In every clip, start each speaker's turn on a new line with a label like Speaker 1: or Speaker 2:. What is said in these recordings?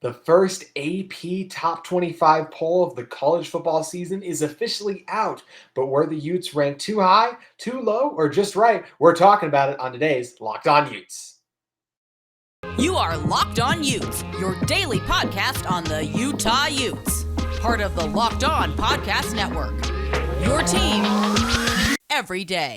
Speaker 1: The first AP Top 25 poll of the college football season is officially out, but were the Utes ranked too high, too low, or just right? We're talking about it on today's Locked On Utes.
Speaker 2: You are Locked On Utes, your daily podcast on the Utah Utes. Part of the Locked On Podcast Network. Your team every day.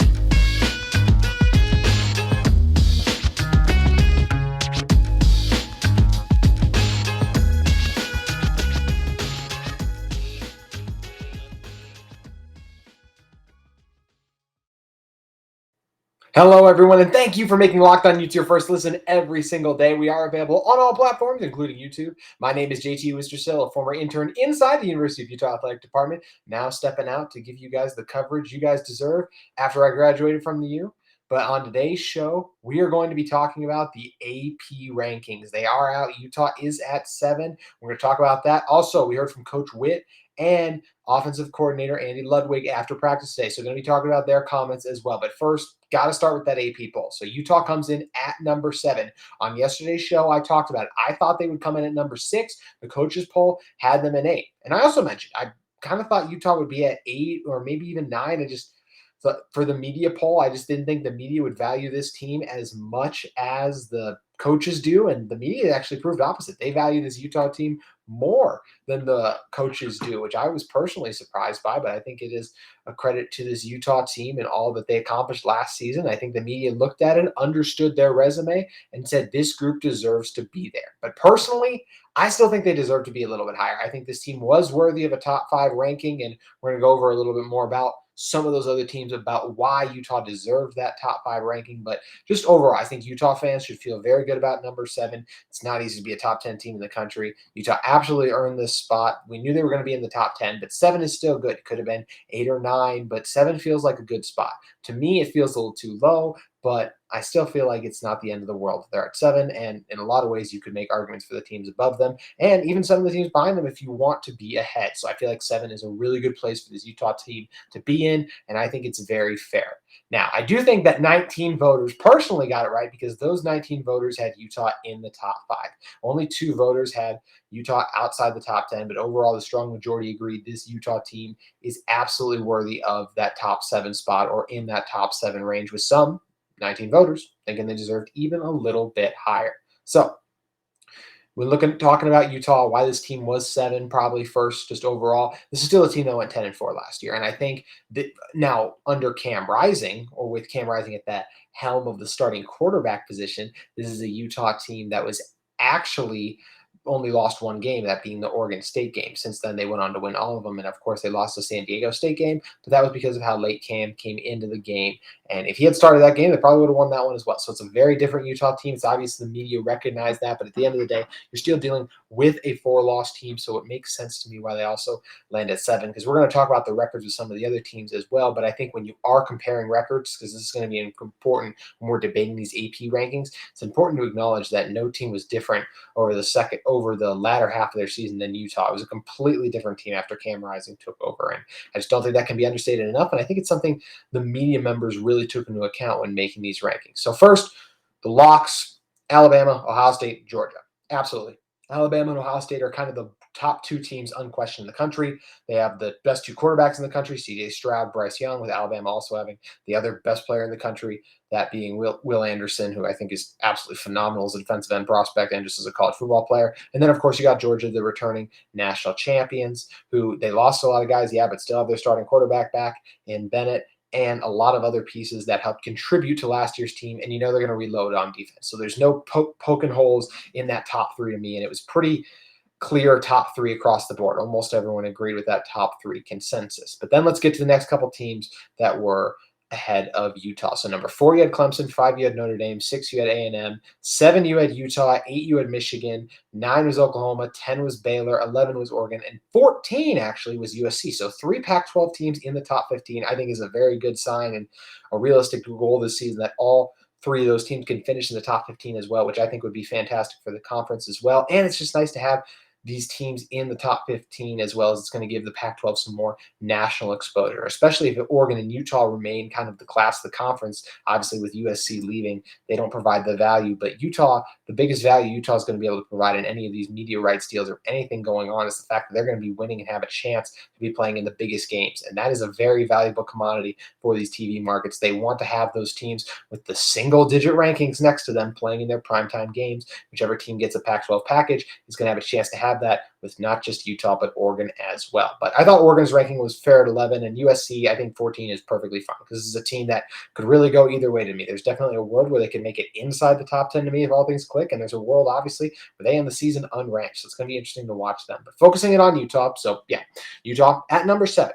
Speaker 1: Hello, everyone, and thank you for making Locked On Utes your first listen every single day. We are available on all platforms, including YouTube. My name is JT Wistrcill, a former intern inside the University of Utah Athletic Department, now stepping out to give you guys the coverage you guys deserve after I graduated from the U. But on today's show, we are going to be talking about the AP rankings. They are out. Utah is at 7. We're going to talk about that. Also, we heard from Coach Witt and offensive coordinator Andy Ludwig after practice today. So we're going to be talking about their comments as well. But first, got to start with that AP poll. So Utah comes in at number 7. On yesterday's show, I talked about it. I thought they would come in at number 6. The coaches poll had them in 8. And I also mentioned, I kind of thought Utah would be at 8 or maybe even 9. For the media poll, I just didn't think the media would value this team as much as the coaches do. And the media actually proved opposite. They value this Utah team more than the coaches do, which I was personally surprised by, but I think it is a credit to this Utah team and all that they accomplished last season. I think the media looked at it, understood their resume, and said this group deserves to be there. But personally, I still think they deserve to be a little bit higher. I think this team was worthy of a top 5 ranking, and we're going to go over a little bit more about some of those other teams about why Utah deserved that top 5 ranking. But just overall, I think Utah fans should feel very good about number 7. It's not easy to be a top 10 team in the country. Utah absolutely earned this spot. We knew they were going to be in the top 10, but 7 is still good. It could have been 8 or 9, but 7 feels like a good spot. To me, it feels a little too low, but I still feel like it's not the end of the world. They're at 7, and in a lot of ways, you could make arguments for the teams above them and even some of the teams behind them if you want to be ahead. So I feel like 7 is a really good place for this Utah team to be in, and I think it's very fair. Now, I do think that 19 voters personally got it right because those 19 voters had Utah in the top 5. Only 2 voters had Utah outside the top 10, but overall, the strong majority agreed this Utah team is absolutely worthy of that top 7 spot or in that top 7 range, with some 19 voters thinking they deserved even a little bit higher. So when talking about Utah, why this team was 7, probably first, just overall, this is still a team that went 10-4 last year. And I think that now under Cam Rising, or with Cam Rising at that helm of the starting quarterback position, this is a Utah team that was actually only lost 1 game, that being the Oregon State game. Since then, they went on to win all of them. And of course, they lost the San Diego State game, but that was because of how late Cam came into the game. And if he had started that game, they probably would have won that one as well. So it's a very different Utah team. It's obvious the media recognize that, but at the end of the day, you're still dealing with a 4-loss team. So it makes sense to me why they also land at 7, because we're going to talk about the records of some of the other teams as well. But I think when you are comparing records, because this is going to be important when we're debating these AP rankings, it's important to acknowledge that no team was different over the latter half of their season than Utah. It was a completely different team after Cam Rising took over. And I just don't think that can be understated enough. And I think it's something the media members really took into account when making these rankings. So first, the locks: Alabama, Ohio State, Georgia. Absolutely. Alabama and Ohio State are kind of the top 2 teams unquestioned in the country. They have the best 2 quarterbacks in the country, C.J. Stroud, Bryce Young, with Alabama also having the other best player in the country, that being Will Anderson, who I think is absolutely phenomenal as a defensive end prospect and just as a college football player. And then, of course, you got Georgia, the returning national champions, who they lost a lot of guys, yeah, but still have their starting quarterback back in Bennett, and a lot of other pieces that helped contribute to last year's team. And they're going to reload on defense. So there's no poking holes in that top 3 to me. And it was pretty clear top 3 across the board. Almost everyone agreed with that top 3 consensus. But then let's get to the next couple teams that were ahead of Utah. So number 4, you had Clemson. 5, you had Notre Dame. 6, you had A&M. 7, you had Utah. 8, you had Michigan. 9 was Oklahoma. 10 was Baylor. 11 was Oregon. And 14 actually was USC. So 3 Pac-12 teams in the top 15, I think, is a very good sign and a realistic goal this season that all 3 of those teams can finish in the top 15 as well, which I think would be fantastic for the conference as well. And it's just nice to have these teams in the top 15, as well as it's going to give the Pac-12 some more national exposure, especially if Oregon and Utah remain kind of the class of the conference. Obviously, with USC leaving, they don't provide the value, but Utah, the biggest value Utah is going to be able to provide in any of these media rights deals or anything going on is the fact that they're going to be winning and have a chance to be playing in the biggest games. And that is a very valuable commodity for these TV markets. They want to have those teams with the single-digit rankings next to them playing in their primetime games. Whichever team gets a Pac-12 package is going to have a chance to have that with not just Utah, but Oregon as well. But I thought Oregon's ranking was fair at 11, and USC, I think 14 is perfectly fine because this is a team that could really go either way to me. There's definitely a world where they can make it inside the top 10 to me if all things click, and there's a world, obviously, where they end the season unranked. So it's going to be interesting to watch them. But focusing it on Utah, so yeah, Utah at number 7.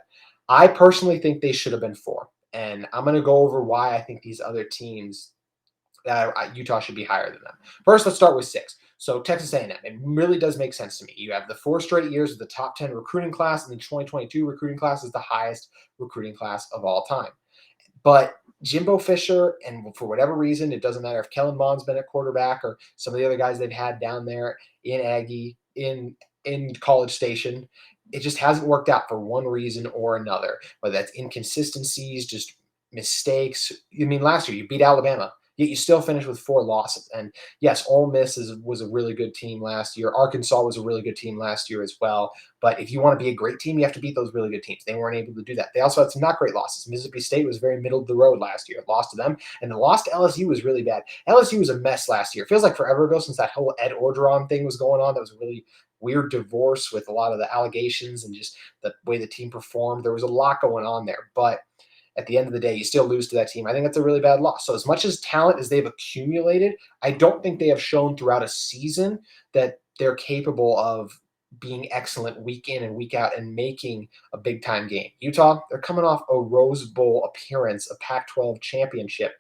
Speaker 1: I personally think they should have been 4, and I'm going to go over why I think these other teams Utah should be higher than them. First, let's start with 6. So Texas A&M, it really does make sense to me. You have the 4 straight years of the top 10 recruiting class, and the 2022 recruiting class is the highest recruiting class of all time. But Jimbo Fisher, and for whatever reason, it doesn't matter if Kellen Mond's been at quarterback or some of the other guys they've had down there in Aggie, in College Station, it just hasn't worked out for one reason or another, whether that's inconsistencies, just mistakes. I mean, last year you beat Alabama, yet you still finished with 4 losses. And yes, Ole Miss was a really good team last year. Arkansas was a really good team last year as well. But if you want to be a great team, you have to beat those really good teams. They weren't able to do that. They also had some not great losses. Mississippi State was very middle of the road last year. It lost to them. And the loss to LSU was really bad. LSU was a mess last year. It feels like forever ago since that whole Ed Orgeron thing was going on. That was a really weird divorce with a lot of the allegations and just the way the team performed. There was a lot going on there. But at the end of the day, you still lose to that team. I think that's a really bad loss. So as much as talent as they've accumulated, I don't think they have shown throughout a season that they're capable of being excellent week in and week out and making a big-time game. Utah, they're coming off a Rose Bowl appearance, a Pac-12 championship.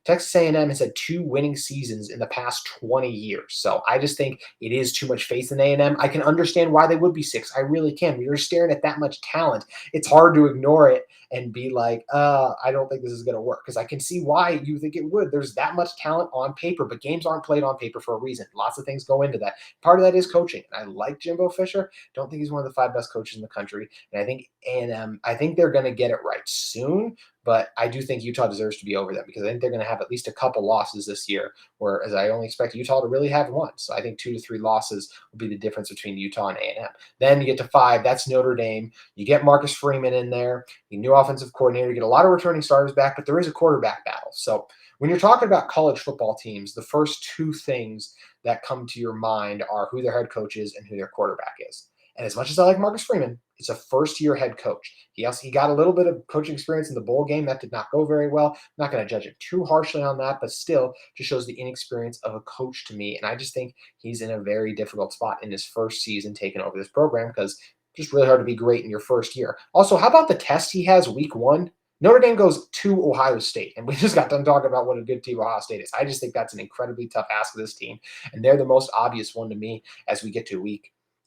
Speaker 1: Texas A&M has had 2 winning seasons in the past 20 years. So I just think it is too much faith in A&M. I can understand why they would be 6. I really can. When you're staring at that much talent, it's hard to ignore it and be like, I don't think this is going to work, because I can see why you think it would. There's that much talent on paper, but games aren't played on paper for a reason. Lots of things go into that. Part of that is coaching. And I like Jimbo Fisher. Don't think he's one of the 5 best coaches in the country. And I think A&M, I think they're going to get it right soon. But I do think Utah deserves to be over them, because I think they're going to have at least a couple losses this year, whereas I only expect Utah to really have 1. So I think 2 to 3 losses will be the difference between Utah and A&M. Then you get to 5. That's Notre Dame. You get Marcus Freeman in there. You new offensive coordinator. You get a lot of returning starters back, but there is a quarterback battle. So when you're talking about college football teams, the first 2 things that come to your mind are who their head coach is and who their quarterback is. And as much as I like Marcus Freeman, it's a first-year head coach. He got a little bit of coaching experience in the bowl game. That did not go very well. I'm not going to judge him too harshly on that, but still just shows the inexperience of a coach to me. And I just think he's in a very difficult spot in his first season taking over this program, because it's just really hard to be great in your first year. Also, how about the test he has week 1? Notre Dame goes to Ohio State, and we just got done talking about what a good team Ohio State is. I just think that's an incredibly tough ask of this team, and they're the most obvious one to me as we get to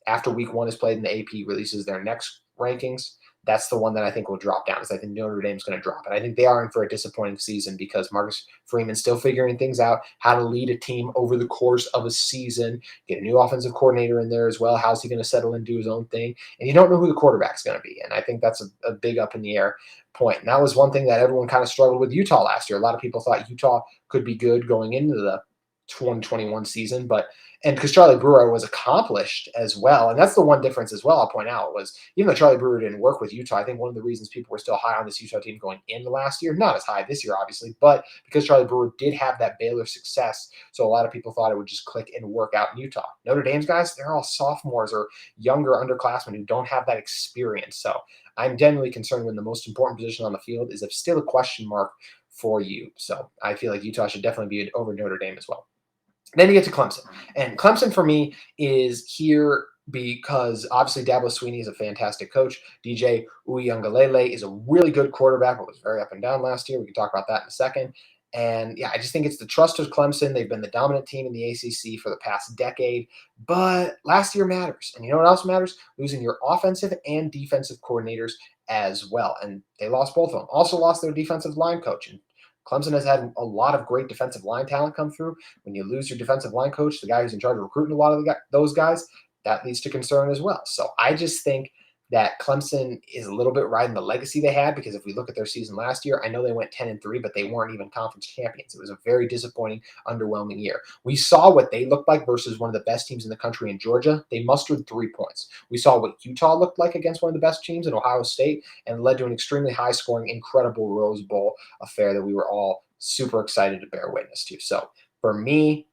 Speaker 1: after week 1 is played and the AP releases their next rankings. That's the one that I think will drop down, because I think Notre Dame's going to drop. And I think they are in for a disappointing season, because Marcus Freeman's still figuring things out, how to lead a team over the course of a season, get a new offensive coordinator in there as well. How's he going to settle and do his own thing? And you don't know who the quarterback's going to be. And I think that's a big up in the air point. And that was one thing that everyone kind of struggled with Utah last year. A lot of people thought Utah could be good going into the 2021 season, and because Charlie Brewer was accomplished as well. And that's the one difference as well I'll point out, was even though Charlie Brewer didn't work with Utah, I think one of the reasons people were still high on this Utah team going into last year, not as high this year, obviously, but because Charlie Brewer did have that Baylor success, so a lot of people thought it would just click and work out in Utah. Notre Dame's guys, they're all sophomores or younger underclassmen who don't have that experience. So I'm genuinely concerned when the most important position on the field is still a question mark for you. So I feel like Utah should definitely be over Notre Dame as well. Then you get to Clemson. And Clemson for me is here because obviously Dabo Swinney is a fantastic coach. DJ Uiagalelei is a really good quarterback, but was very up and down last year. We can talk about that in a second. And yeah, I just think it's the trust of Clemson. They've been the dominant team in the ACC for the past decade, but last year matters. And you know what else matters? Losing your offensive and defensive coordinators as well. And they lost both of them. Also lost their defensive line coach. And Clemson has had a lot of great defensive line talent come through. When you lose your defensive line coach, the guy who's in charge of recruiting a lot of those guys, that leads to concern as well. So I just think that Clemson is a little bit riding the legacy they had, because if we look at their season last year, I know they went 10-3, but they weren't even conference champions. It was a very disappointing, underwhelming year. We saw what they looked like versus one of the best teams in the country in Georgia. They mustered 3 points. We saw what Utah looked like against one of the best teams in Ohio State, and led to an extremely high-scoring, incredible Rose Bowl affair that we were all super excited to bear witness to. So for me,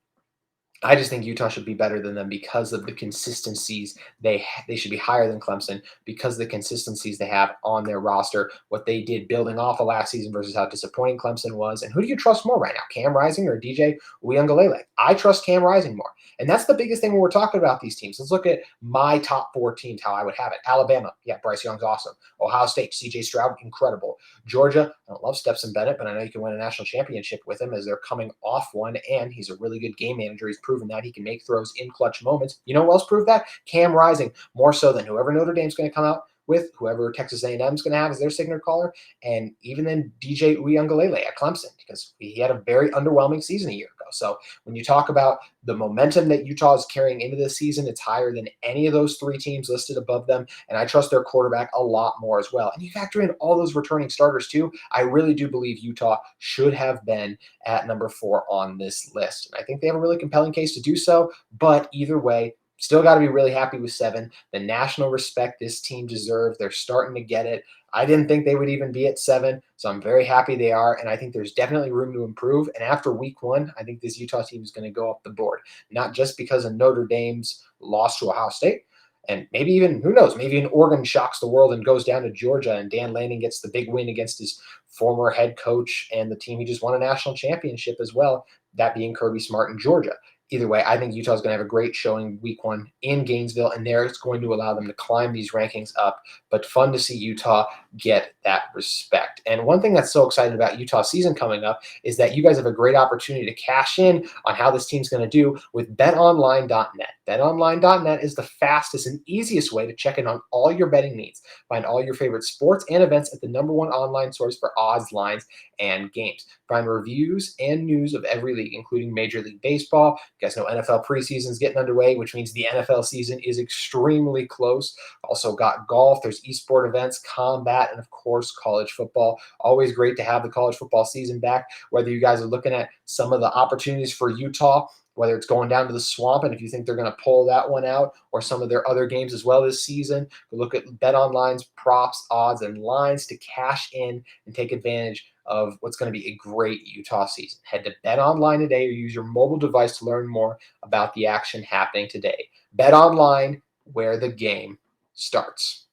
Speaker 1: I just think Utah should be better than them because of the consistencies. They should be higher than Clemson because of the consistencies they have on their roster, what they did building off of last season versus how disappointing Clemson was. And who do you trust more right now, Cam Rising or DJ Uyunglele? I trust Cam Rising more. And that's the biggest thing when we're talking about these teams. Let's look at my top 4 teams, how I would have it. Alabama, yeah, Bryce Young's awesome. Ohio State, CJ Stroud, incredible. Georgia, I don't love Stetson Bennett, but I know you can win a national championship with him as they're coming off one, and he's a really good game manager. He's proven that he can make throws in clutch moments. You know who else proved that? Cam Rising, more so than whoever Notre Dame's going to come out with, whoever Texas A&M is going to have as their signature caller, and even then DJ Uyunglele at Clemson, because he had a very underwhelming season a year ago. So when you talk about the momentum that Utah is carrying into this season, it's higher than any of those 3 teams listed above them, and I trust their quarterback a lot more as well. And you factor in all those returning starters too. I really do believe Utah should have been at number 4 on this list, and I think they have a really compelling case to do so. But either way, still got to be really happy with 7. The national respect this team deserves, they're starting to get it. I didn't think they would even be at 7, so I'm very happy they are, and I think there's definitely room to improve. And after week 1, I think this Utah team is going to go up the board, not just because of Notre Dame's loss to Ohio State, and maybe even, who knows, maybe an Oregon shocks the world and goes down to Georgia, and Dan Lanning gets the big win against his former head coach and the team he just won a national championship as well, that being Kirby Smart in Georgia. Either way, I think Utah's going to have a great showing week 1 in Gainesville, and there it's going to allow them to climb these rankings up. But fun to see Utah get that respect. And one thing that's so exciting about Utah's season coming up is that you guys have a great opportunity to cash in on how this team's going to do with BetOnline.net. BetOnline.net is the fastest and easiest way to check in on all your betting needs. Find all your favorite sports and events at the #1 online source for odds, lines, and games. Find reviews and news of every league, including Major League Baseball. You guys know NFL preseason is getting underway, which means the NFL season is extremely close. Also got golf, there's esport events, combat, and of course, college football. Always great to have the college football season back. Whether you guys are looking at some of the opportunities for Utah, whether it's going down to the Swamp, and if you think they're going to pull that one out, or some of their other games as well this season, look at BetOnline's props, odds, and lines to cash in and take advantage of what's going to be a great Utah season. Head to BetOnline today or use your mobile device to learn more about the action happening today. BetOnline, where the game starts.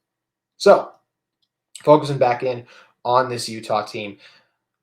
Speaker 1: So, focusing back in on this Utah team,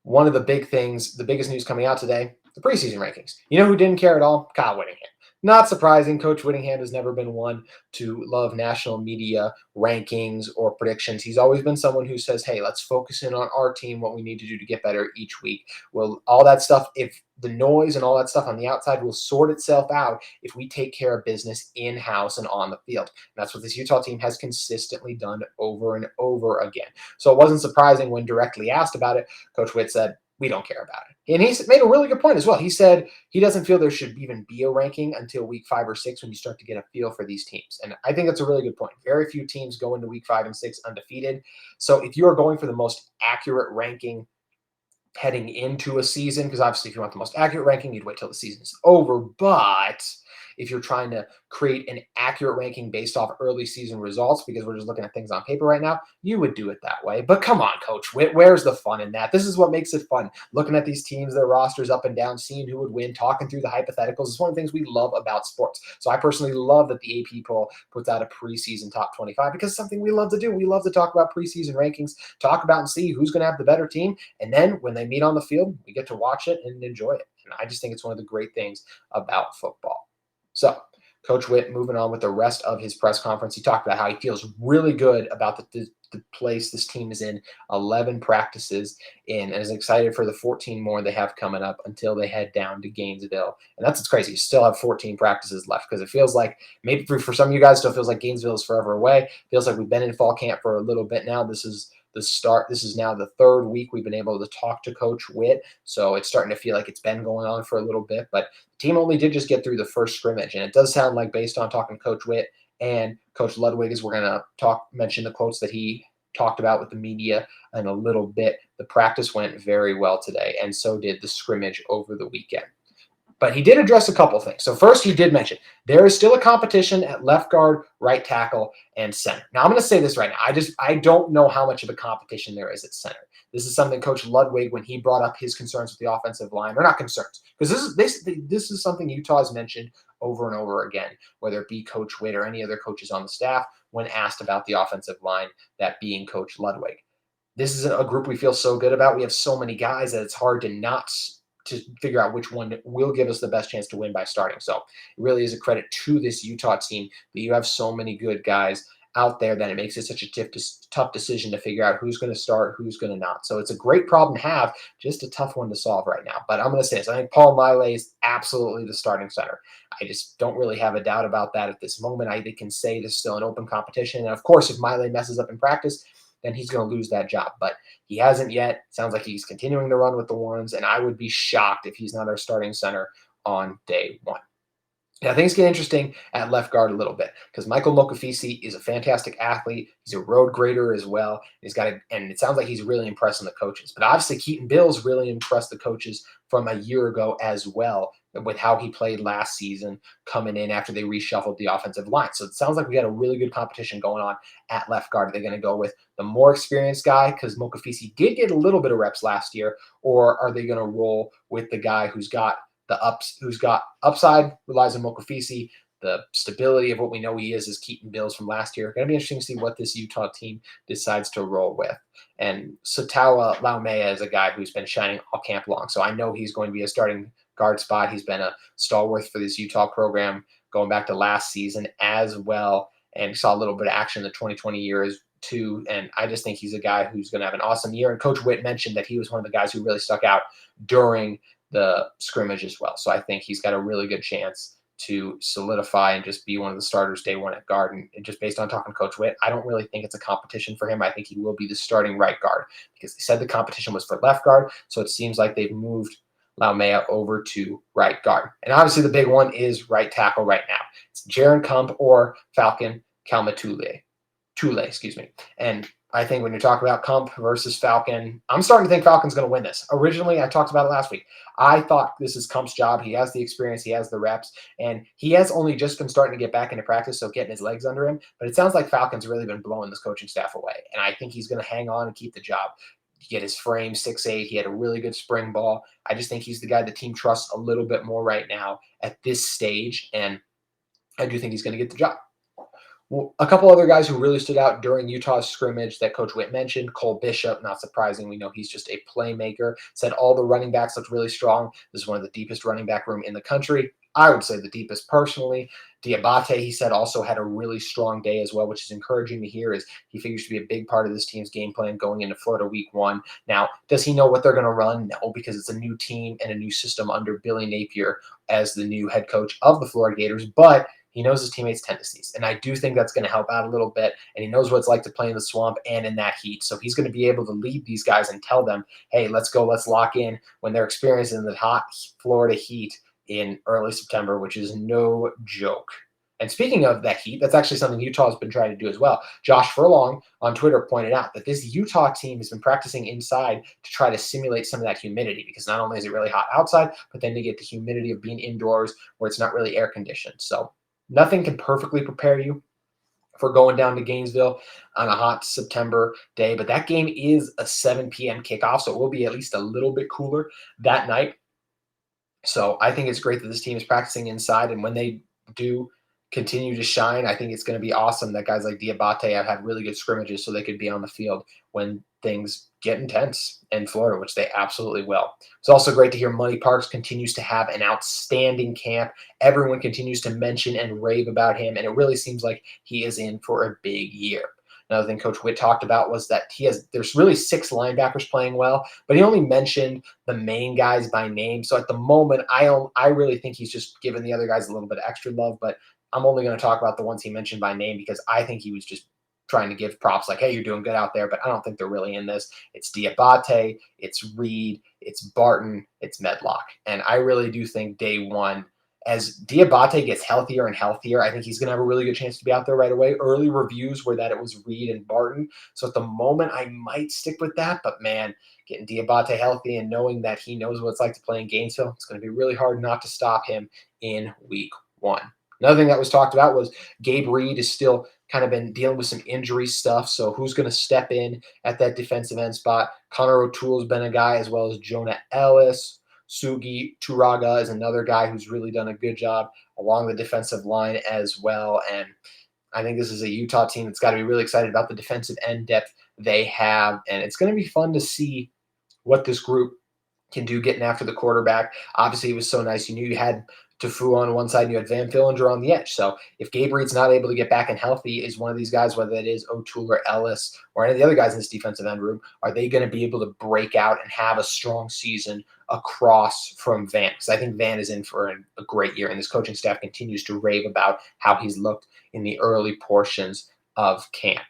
Speaker 1: one of the big things, the biggest news coming out today, the preseason rankings. You know who didn't care at all? Kyle Whittingham. Not surprising. Coach Whittingham has never been one to love national media rankings or predictions. He's always been someone who says, hey, let's focus in on our team, what we need to do to get better each week. Well, all that stuff, if the noise and all that stuff on the outside will sort itself out if we take care of business in-house and on the field. And that's what this Utah team has consistently done over and over again. So it wasn't surprising when directly asked about it, Coach Witt said, we don't care about it. And he made a really good point as well. He said he doesn't feel there should even be a ranking until week 5 or 6 when you start to get a feel for these teams. And I think that's a really good point. Very few teams go into week 5 and 6 undefeated. So if you are going for the most accurate ranking heading into a season, because obviously if you want the most accurate ranking, you'd wait till the season is over. But if you're trying to create an accurate ranking based off early season results, because we're just looking at things on paper right now, you would do it that way. But come on, Coach Witt, where's the fun in that? This is what makes it fun. Looking at these teams, their rosters up and down, seeing who would win, talking through the hypotheticals is one of the things we love about sports. So I personally love that the AP poll puts out a preseason top 25 because it's something we love to do. We love to talk about preseason rankings, talk about and see who's going to have the better team. And then when they meet on the field, we get to watch it and enjoy it. And I just think it's one of the great things about football. So Coach Witt, moving on with the rest of his press conference, he talked about how he feels really good about the place this team is in, 11 practices in, and is excited for the 14 more they have coming up until they head down to Gainesville. And that's what's crazy. You still have 14 practices left because it feels like, maybe for some of you guys, still feels like Gainesville is forever away. It feels like we've been in fall camp for a little bit now. This is the start. This is now the 3rd week we've been able to talk to Coach Witt. So it's starting to feel like it's been going on for a little bit, but the team only did just get through the first scrimmage. And it does sound like, based on talking to Coach Witt And Coach Ludwig, as we're going to mention the quotes that he talked about with the media in a little bit. The practice went very well today, and so did the scrimmage over the weekend. But he did address a couple things. So first, he did mention there is still a competition at left guard, right tackle, and center. Now, I'm going to say this right now. I don't know how much of a competition there is at center. This is something Coach Ludwig, when he brought up his concerns with the offensive line, or not concerns, because this is something Utah has mentioned over and over again, whether it be Coach Witt or any other coaches on the staff, when asked about the offensive line, that being Coach Ludwig. This is a group we feel so good about. We have so many guys that it's hard to figure out which one will give us the best chance to win by starting. So it really is a credit to this Utah team that you have so many good guys out there that it makes it such a tough decision to figure out who's going to start, who's going to not. So it's a great problem to have, just a tough one to solve right now. But I'm going to say this. I think Paul Maile is absolutely the starting center. I just don't really have a doubt about that at this moment. I can say there's still an open competition. And of course, if Maile messes up in practice, then he's going to lose that job. But he hasn't yet. Sounds like he's continuing to run with the ones, and I would be shocked if he's not our starting center on day one. Now, things get interesting at left guard a little bit because Michael Mokafisi is a fantastic athlete. He's a road grader as well. And it sounds like he's really impressing the coaches. But obviously, Keaton Bills really impressed the coaches from a year ago as well with how he played last season coming in after they reshuffled the offensive line. So it sounds like we got a really good competition going on at left guard. Are they going to go with the more experienced guy because Mokafisi did get a little bit of reps last year, or are they going to roll with the guy who's got upside, relies on Mokafisi? The stability of what we know he is Keaton Bills from last year. Going to be interesting to see what this Utah team decides to roll with. And Satawa Laumea is a guy who's been shining all camp long. So I know he's going to be a starting guard spot. He's been a stalwart for this Utah program going back to last season as well. And saw a little bit of action in the 2020 years too. And I just think he's a guy who's going to have an awesome year. And Coach Witt mentioned that he was one of the guys who really stuck out during the scrimmage as well. So I think he's got a really good chance to solidify and just be one of the starters day one at guard. And just based on talking to Coach Witt, I don't really think it's a competition for him. I think he will be the starting right guard because they said the competition was for left guard. So it seems like they've moved Laumea over to right guard. And obviously the big one is right tackle right now. It's Jaron Kump or Falcon Kalmatule. And I think when you talk about Kump versus Falcon, I'm starting to think Falcon's going to win this. Originally, I talked about it last week. I thought this is Kump's job. He has the experience. He has the reps. And he has only just been starting to get back into practice, so getting his legs under him. But it sounds like Falcon's really been blowing this coaching staff away. And I think he's going to hang on and keep the job. Get his frame 6'8". He had a really good spring ball. I just think he's the guy the team trusts a little bit more right now at this stage. And I do think he's going to get the job. Well, a couple other guys who really stood out during Utah's scrimmage that Coach Witt mentioned, Cole Bishop, not surprising. We know he's just a playmaker. Said all the running backs looked really strong. This is one of the deepest running back room in the country. I would say the deepest personally. Diabate, he said, also had a really strong day as well, which is encouraging to hear as he figures to be a big part of this team's game plan going into Florida week 1. Now, does he know what they're going to run? No, because it's a new team and a new system under Billy Napier as the new head coach of the Florida Gators, but he knows his teammates' tendencies, and I do think that's going to help out a little bit, and he knows what it's like to play in the swamp and in that heat, so he's going to be able to lead these guys and tell them, hey, let's go, let's lock in when they're experiencing the hot Florida heat in early September, which is no joke. And speaking of that heat, that's actually something Utah has been trying to do as well. Josh Furlong on Twitter pointed out that this Utah team has been practicing inside to try to simulate some of that humidity because not only is it really hot outside, but then to get the humidity of being indoors where it's not really air conditioned. So nothing can perfectly prepare you for going down to Gainesville on a hot September day, but that game is a 7 p.m. kickoff, so it will be at least a little bit cooler that night. So I think it's great that this team is practicing inside, and when they do continue to shine, I think it's going to be awesome that guys like Diabate have had really good scrimmages so they could be on the field when things get intense in Florida, which they absolutely will. It's also great to hear Money Parks continues to have an outstanding camp. Everyone continues to mention and rave about him, and it really seems like he is in for a big year. Another thing Coach Witt talked about was that there's really 6 linebackers playing well, but he only mentioned the main guys by name. So at the moment, I really think he's just giving the other guys a little bit of extra love, but I'm only going to talk about the ones he mentioned by name because I think he was just trying to give props like, hey, you're doing good out there, but I don't think they're really in this. It's Diabate, it's Reed, it's Barton, it's Medlock. And I really do think day one as Diabate gets healthier and healthier, I think he's going to have a really good chance to be out there right away. Early reviews were that it was Reed and Barton. So at the moment, I might stick with that. But man, getting Diabate healthy and knowing that he knows what it's like to play in Gainesville, it's going to be really hard not to stop him in week 1. Another thing that was talked about was Gabe Reed is still kind of been dealing with some injury stuff. So who's going to step in at that defensive end spot? Connor O'Toole's been a guy, as well as Jonah Ellis. Sugi Turaga is another guy who's really done a good job along the defensive line as well. And I think this is a Utah team that's got to be really excited about the defensive end depth they have. And it's going to be fun to see what this group can do getting after the quarterback. Obviously, it was so nice. You knew you had Tafu on one side and you had Van Fillinger on the edge. So if Gabe Reed's not able to get back and healthy, is one of these guys, whether it is O'Toole or Ellis or any of the other guys in this defensive end room, are they going to be able to break out and have a strong season across from Van? Because I think Van is in for a great year, and this coaching staff continues to rave about how he's looked in the early portions of camp.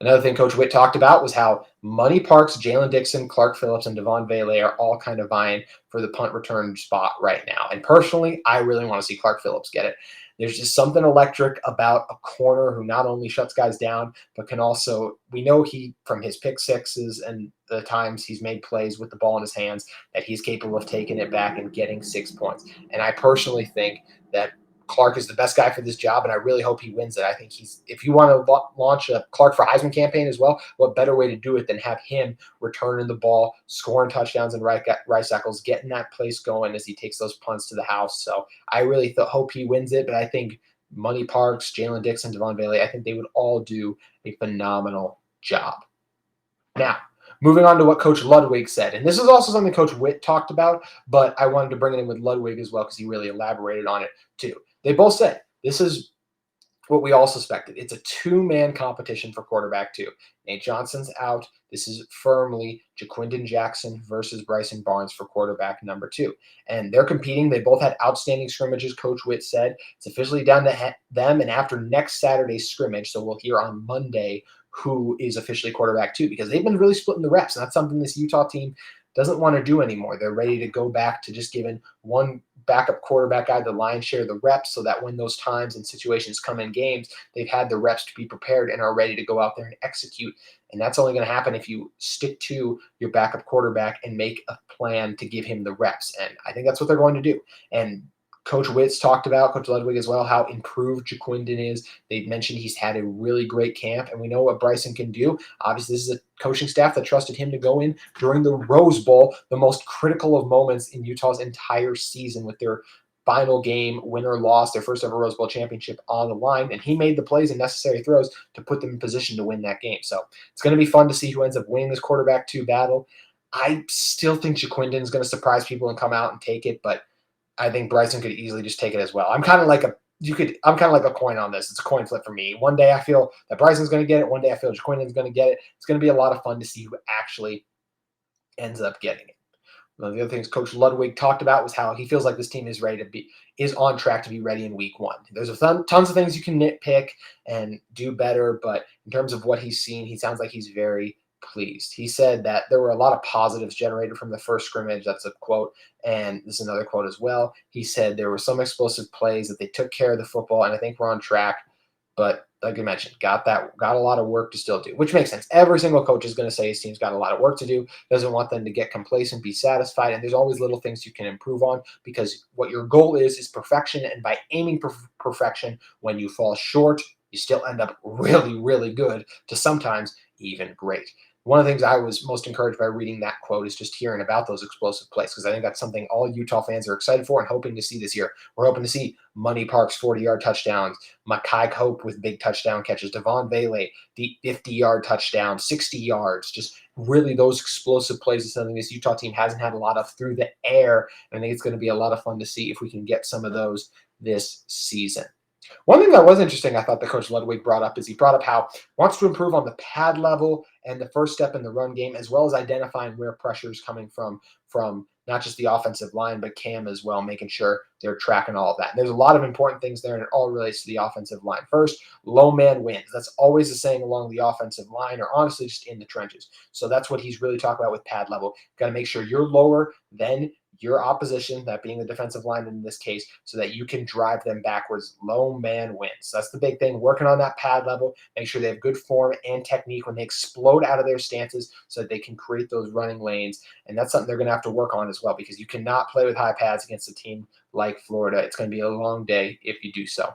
Speaker 1: Another thing Coach Witt talked about was how Money Parks, Jalen Dixon, Clark Phillips, and Devon Vele are all kind of vying for the punt return spot right now. And personally, I really want to see Clark Phillips get it. There's just something electric about a corner who not only shuts guys down, but can also, we know he, from his pick sixes and the times he's made plays with the ball in his hands, that he's capable of taking it back and getting 6 points. And I personally think that Clark is the best guy for this job, and I really hope he wins it. I think if you want to launch a Clark for Heisman campaign as well, what better way to do it than have him returning the ball, scoring touchdowns and right cycles, getting that place going as he takes those punts to the house. So I really hope he wins it, but I think Money Parks, Jalen Dixon, Devon Vele, I think they would all do a phenomenal job. Now, moving on to what Coach Ludwig said, and this is also something Coach Witt talked about, but I wanted to bring it in with Ludwig as well because he really elaborated on it too. They both said this is what we all suspected. It's a two-man competition for quarterback 2. Nate Johnson's out. This is firmly Jaquindon Jackson versus Bryson Barnes for quarterback number 2. And they're competing. They both had outstanding scrimmages, Coach Witt said. It's officially down to them, and after next Saturday's scrimmage, so we'll hear on Monday who is officially quarterback 2, because they've been really splitting the reps, and that's something this Utah team doesn't want to do anymore. They're ready to go back to just giving one backup quarterback guy the lion's share of the reps, so that when those times and situations come in games, they've had the reps to be prepared and are ready to go out there and execute. And that's only going to happen if you stick to your backup quarterback and make a plan to give him the reps. And I think that's what they're going to do. And Coach Witt's talked about, Coach Ludwig as well, how improved Jaquindon is. They mentioned he's had a really great camp, and we know what Bryson can do. Obviously, this is a coaching staff that trusted him to go in during the Rose Bowl, the most critical of moments in Utah's entire season, with their final game, win or loss, their first ever Rose Bowl championship on the line, and he made the plays and necessary throws to put them in position to win that game. So it's going to be fun to see who ends up winning this quarterback 2 battle. I still think Jaquindon is going to surprise people and come out and take it, but I think Bryson could easily just take it as well. I'm kind of like a coin on this. It's a coin flip for me. One day I feel that Bryson's going to get it. One day I feel Jaquindon's going to get it. It's going to be a lot of fun to see who actually ends up getting it. One of the other things Coach Ludwig talked about was how he feels like this team is on track to be ready in week 1. There's tons of things you can nitpick and do better, but in terms of what he's seen, he sounds like he's very pleased. He said that there were a lot of positives generated from the first scrimmage. That's a quote, and this is another quote as well. He said there were some explosive plays, that they took care of the football, and I think we're on track. But like I mentioned, got a lot of work to still do, which makes sense. Every single coach is going to say his team's got a lot of work to do, doesn't want them to get complacent, be satisfied, and there's always little things you can improve on, because what your goal is perfection, and by aiming for perfection, when you fall short, you still end up really, really good to sometimes even great. One of the things I was most encouraged by reading that quote is just hearing about those explosive plays, because I think that's something all Utah fans are excited for and hoping to see this year. We're hoping to see Money Parks 40-yard touchdowns, Makai Cope with big touchdown catches, Devon Vele, the 50-yard touchdown, 60 yards, just really those explosive plays is something this Utah team hasn't had a lot of through the air. And I think it's going to be a lot of fun to see if we can get some of those this season. One thing that was interesting, I thought that Coach Ludwig brought up, is he brought up how he wants to improve on the pad level and the first step in the run game, as well as identifying where pressure is coming from not just the offensive line, but Cam as well, making sure they're tracking all of that. And there's a lot of important things there, and it all relates to the offensive line. First, low man wins. That's always the saying along the offensive line, or honestly just in the trenches. So that's what he's really talking about with pad level. Got to make sure you're lower than your opposition, that being the defensive line in this case, so that you can drive them backwards. Low man wins. That's the big thing. Working on that pad level, make sure they have good form and technique when they explode out of their stances so that they can create those running lanes. And that's something they're going to have to work on as well, because you cannot play with high pads against a team like Florida. It's going to be a long day if you do so.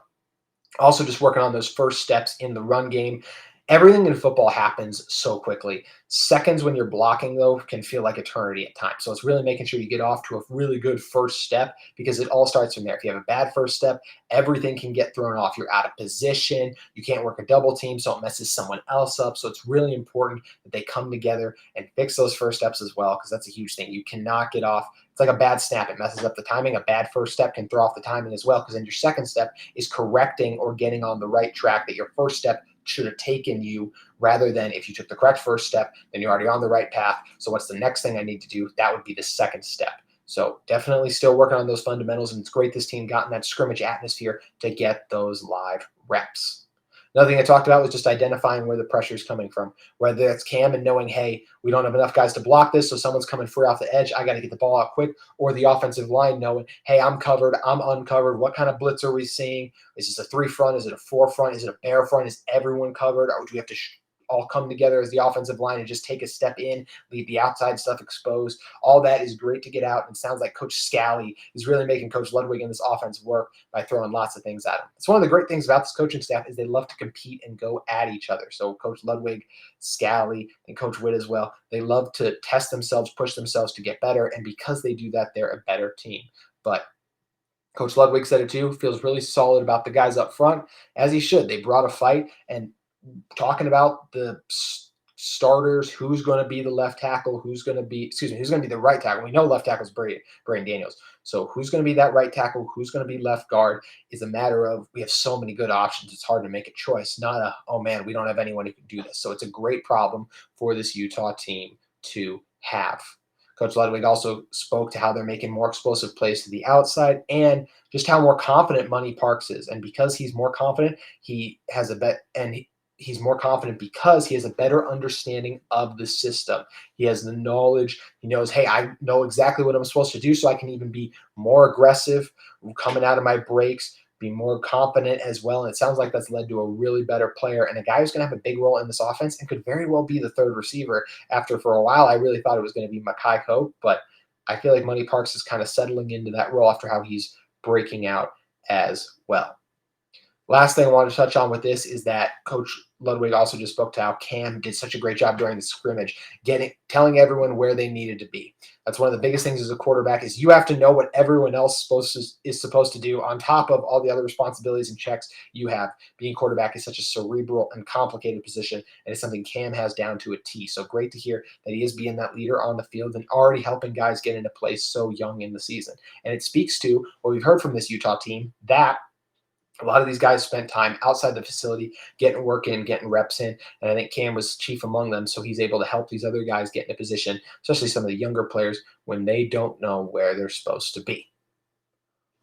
Speaker 1: Also, just working on those first steps in the run game. Everything in football happens so quickly. Seconds when you're blocking, though, can feel like eternity at times. So it's really making sure you get off to a really good first step, because it all starts from there. If you have a bad first step, everything can get thrown off. You're out of position. You can't work a double team, so it messes someone else up. So it's really important that they come together and fix those first steps as well, because that's a huge thing. You cannot get off. It's like a bad snap. It messes up the timing. A bad first step can throw off the timing as well, because then your second step is correcting or getting on the right track that your first step should have taken you, rather than if you took the correct first step, then you're already on the right path. So what's the next thing I need to do? That would be the second step. So definitely still working on those fundamentals, and it's great this team got in that scrimmage atmosphere to get those live reps. Another thing I talked about was just identifying where the pressure is coming from, whether it's Cam and knowing, hey, we don't have enough guys to block this, so someone's coming free off the edge, I got to get the ball out quick, or the offensive line knowing, hey, I'm covered, I'm uncovered, what kind of blitz are we seeing? Is this a 3 front? Is it a 4 front? Is it a bear front? Is everyone covered? Or do we have to all come together as the offensive line and just take a step in, leave the outside stuff exposed? All that is great to get out, and it sounds like Coach Scally is really making Coach Ludwig and this offense work by throwing lots of things at him. It's one of the great things about this coaching staff is they love to compete and go at each other. So Coach Ludwig, Scally, and Coach Witt as well, they love to test themselves, push themselves to get better, and because they do that, they're a better team. But Coach Ludwig said it too, feels really solid about the guys up front, as he should. They brought a fight, and talking about the starters, who's going to be the left tackle, who's going to be the right tackle. We know left tackle is Braden Daniels. So who's going to be that right tackle, who's going to be left guard is a matter of, we have so many good options. It's hard to make a choice, not a, oh man, we don't have anyone who can do this. So it's a great problem for this Utah team to have. Coach Ludwig also spoke to how they're making more explosive plays to the outside and just how more confident Money Parks is. And because he's more confident, he has a bet, and he's more confident because he has a better understanding of the system. He has the knowledge. He knows, hey, I know exactly what I'm supposed to do, so I can even be more aggressive coming out of my breaks, be more confident as well. And it sounds like that's led to a really better player and a guy who's going to have a big role in this offense and could very well be the third receiver. After, for a while, I really thought it was going to be Makai Cope, but I feel like Money Parks is kind of settling into that role after how he's breaking out as well. Last thing I want to touch on with this is that Coach Ludwig also just spoke to how Cam did such a great job during the scrimmage, telling everyone where they needed to be. That's one of the biggest things as a quarterback is you have to know what everyone else is supposed to do on top of all the other responsibilities and checks you have. Being quarterback is such a cerebral and complicated position, and it's something Cam has down to a T. So great to hear that he is being that leader on the field and already helping guys get into place so young in the season. And it speaks to what we've heard from this Utah team, that a lot of these guys spent time outside the facility, getting work in, getting reps in, and I think Cam was chief among them, so he's able to help these other guys get in a position, especially some of the younger players, when they don't know where they're supposed to be.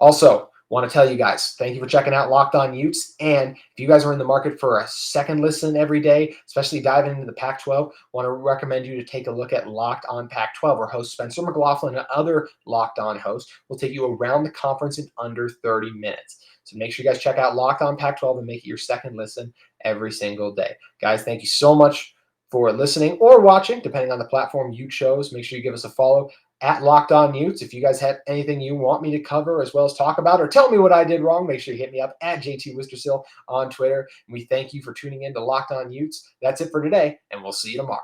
Speaker 1: Also, want to tell you guys, thank you for checking out Locked On Utes, and if you guys are in the market for a second listen every day, especially diving into the Pac-12, want to recommend you to take a look at Locked On Pac-12, where host Spencer McLaughlin and other Locked On hosts will take you around the conference in under 30 minutes. So make sure you guys check out Locked On Pac-12 and make it your second listen every single day. Guys, thank you so much for listening or watching, depending on the platform you chose. Make sure you give us a follow at Locked On Utes. If you guys have anything you want me to cover as well as talk about or tell me what I did wrong, make sure you hit me up at JT Wistrcill on Twitter. And we thank you for tuning in to Locked On Utes. That's it for today, and we'll see you tomorrow.